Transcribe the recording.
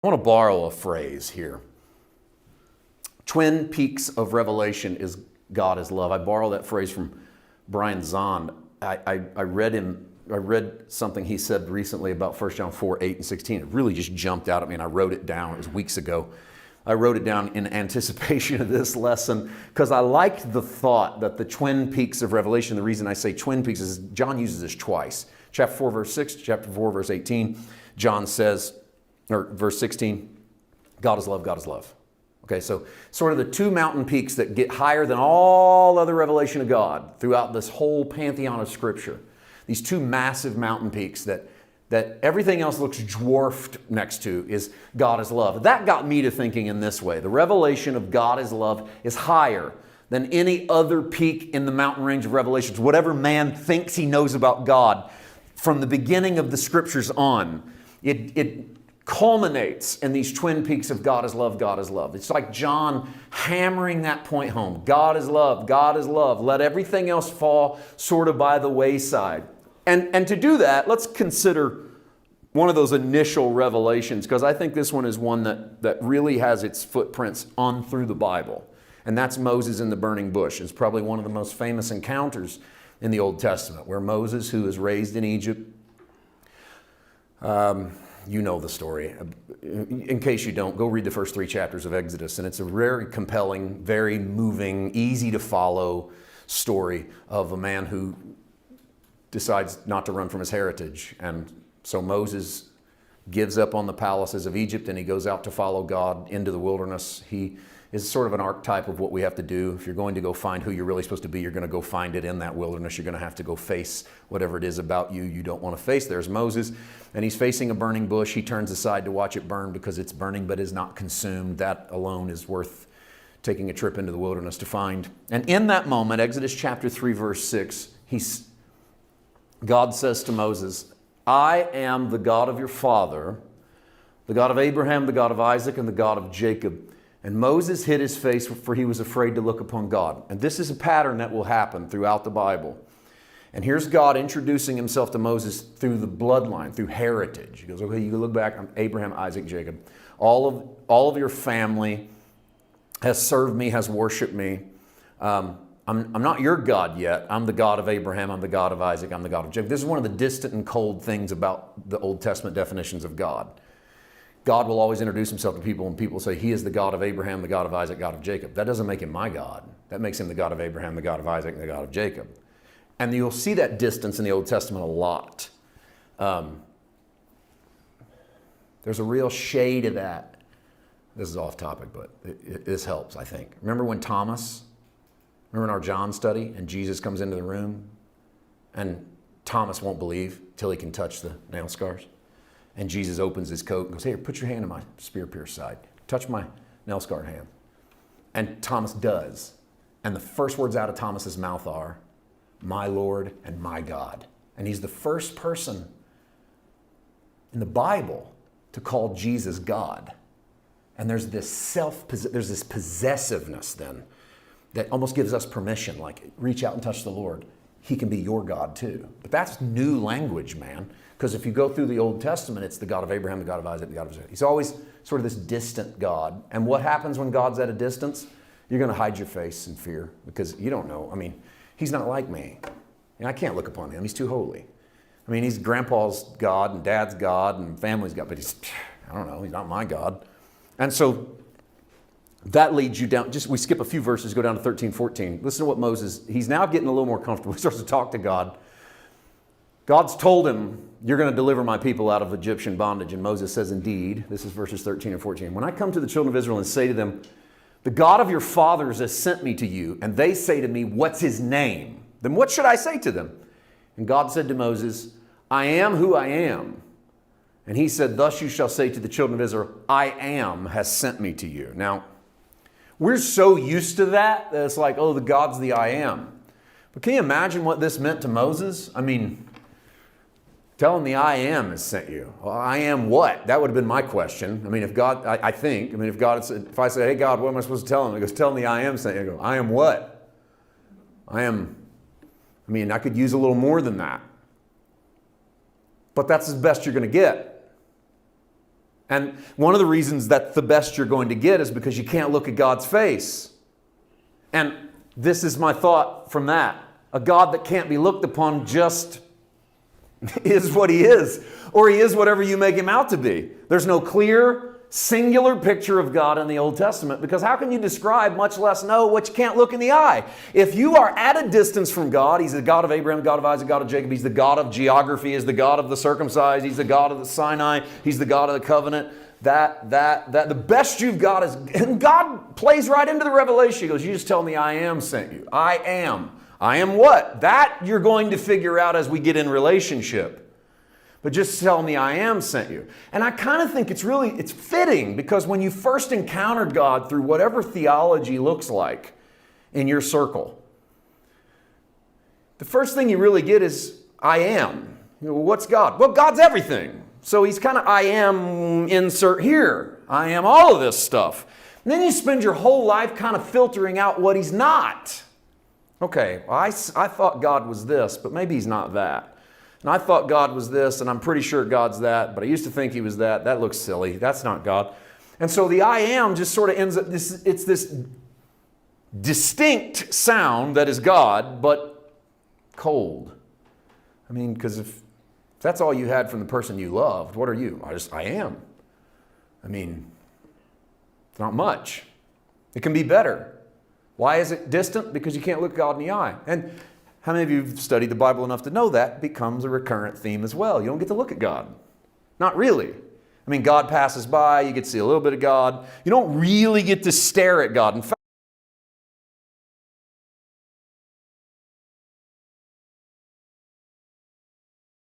I want to borrow a phrase here. Twin peaks of Revelation is God is love. I borrow that phrase from Brian Zahnd. I read something he said recently about 1 John 4, 8, and 16. It really just jumped out at me, and I wrote it down. It was weeks ago. I wrote it down in anticipation of this lesson because I liked the thought that the twin peaks of Revelation, the reason I say twin peaks is John uses this twice. Chapter 4, verse 6, chapter 4, verse 18, John says, or verse 16, God is love, God is love. Okay, so sort of the two mountain peaks that get higher than all other revelation of God throughout this whole pantheon of Scripture. These two massive mountain peaks that everything else looks dwarfed next to is God is love. That got me to thinking in this way. The revelation of God is love is higher than any other peak in the mountain range of Revelations. Whatever man thinks he knows about God from the beginning of the Scriptures on, it culminates in these twin peaks of God is love, God is love. It's like John hammering that point home. God is love, God is love. Let everything else fall sort of by the wayside. And to do that, let's consider one of those initial revelations, because I think this one is one that really has its footprints on through the Bible. And that's Moses in the burning bush. It's probably one of the most famous encounters in the Old Testament, where Moses, who is raised in Egypt, you know the story. In case you don't, go read the first 3 chapters of Exodus, and it's a very compelling, very moving, easy to follow story of a man who decides not to run from his heritage. And so Moses gives up on the palaces of Egypt and he goes out to follow God into the wilderness. He is sort of an archetype of what we have to do. If you're going to go find who you're really supposed to be, you're going to go find it in that wilderness. You're going to have to go face whatever it is about you don't want to face. There's Moses, and he's facing a burning bush. He turns aside to watch it burn because it's burning but is not consumed. That alone is worth taking a trip into the wilderness to find. And in that moment, Exodus chapter 3, verse 6, God says to Moses, I am the God of your father, the God of Abraham, the God of Isaac, and the God of Jacob. And Moses hid his face, for he was afraid to look upon God. And this is a pattern that will happen throughout the Bible. And here's God introducing himself to Moses through the bloodline, through heritage. He goes, okay, you can look back on Abraham, Isaac, Jacob. All of your family has served me, has worshiped me. I'm not your God yet. I'm the God of Abraham. I'm the God of Isaac. I'm the God of Jacob. This is one of the distant and cold things about the Old Testament definitions of God. God will always introduce himself to people, and people say he is the God of Abraham, the God of Isaac, God of Jacob. That doesn't make him my God. That makes him the God of Abraham, the God of Isaac, and the God of Jacob. And you'll see that distance in the Old Testament a lot. There's a real shade of that. This is off topic, but this helps, I think. Remember when in our John study, and Jesus comes into the room, and Thomas won't believe till he can touch the nail scars. And Jesus opens his coat and goes, here, put your hand on my spear-pierced side. Touch my nail-scarred hand. And Thomas does. And the first words out of Thomas's mouth are, my Lord and my God. And he's the first person in the Bible to call Jesus God. And there's this possessiveness then that almost gives us permission, like reach out and touch the Lord. He can be your God too. But that's new language, man. Because if you go through the Old Testament, it's the God of Abraham, the God of Isaac, the God of Jacob. He's always sort of this distant God. And what happens when God's at a distance? You're going to hide your face in fear because you don't know. I mean, he's not like me. And I can't look upon him. He's too holy. I mean, he's grandpa's God and dad's God and family's God, but I don't know, he's not my God. And so that leads you down, we skip a few verses, go down to 13, 14. Listen to what Moses, he's now getting a little more comfortable. He starts to talk to God. God's told him, you're going to deliver my people out of Egyptian bondage. And Moses says, indeed, this is verses 13 and 14. When I come to the children of Israel and say to them, the God of your fathers has sent me to you, and they say to me, what's his name? Then what should I say to them? And God said to Moses, I am who I am. And he said, thus you shall say to the children of Israel, I am has sent me to you. Now, we're so used to that it's like, oh, the God's the I am. But can you imagine what this meant to Moses? I mean, tell him the I am has sent you. Well, I am what? That would have been my question. I mean, if God, if I say, hey, God, what am I supposed to tell him? He goes, tell him the I am sent you. I go, I am what? I could use a little more than that. But that's as best you're going to get. And one of the reasons that's the best you're going to get is because you can't look at God's face. And this is my thought from that. A God that can't be looked upon just is what He is. Or He is whatever you make Him out to be. There's no clear, singular picture of God in the Old Testament, because how can you describe, much less know, what you can't look in the eye? If you are at a distance from God, He's the God of Abraham, God of Isaac, God of Jacob. He's the God of geography. He's the God of the circumcised. He's the God of the Sinai. He's the God of the covenant. The best you've got is, and God plays right into the revelation. He goes, you just tell me I am sent you. I am. I am what? That you're going to figure out as we get in relationship. But just tell me I am sent you. And I kind of think it's fitting, because when you first encountered God through whatever theology looks like in your circle, the first thing you really get is I am. You know, what's God? Well, God's everything. So He's kind of I am, insert here. I am all of this stuff. And then you spend your whole life kind of filtering out what He's not. Okay, well, I thought God was this, but maybe He's not that. And I thought God was this, and I'm pretty sure God's that, but I used to think He was that. That looks silly. That's not God. And so the I am just sort of ends up, it's this distinct sound that is God, but cold. I mean, because if that's all you had from the person you loved, what are you? I am. I mean, it's not much. It can be better. Why is it distant? Because you can't look God in the eye. And how many of you have studied the Bible enough to know that becomes a recurrent theme as well? You don't get to look at God. Not really. I mean, God passes by, you get to see a little bit of God. You don't really get to stare at God. In fact,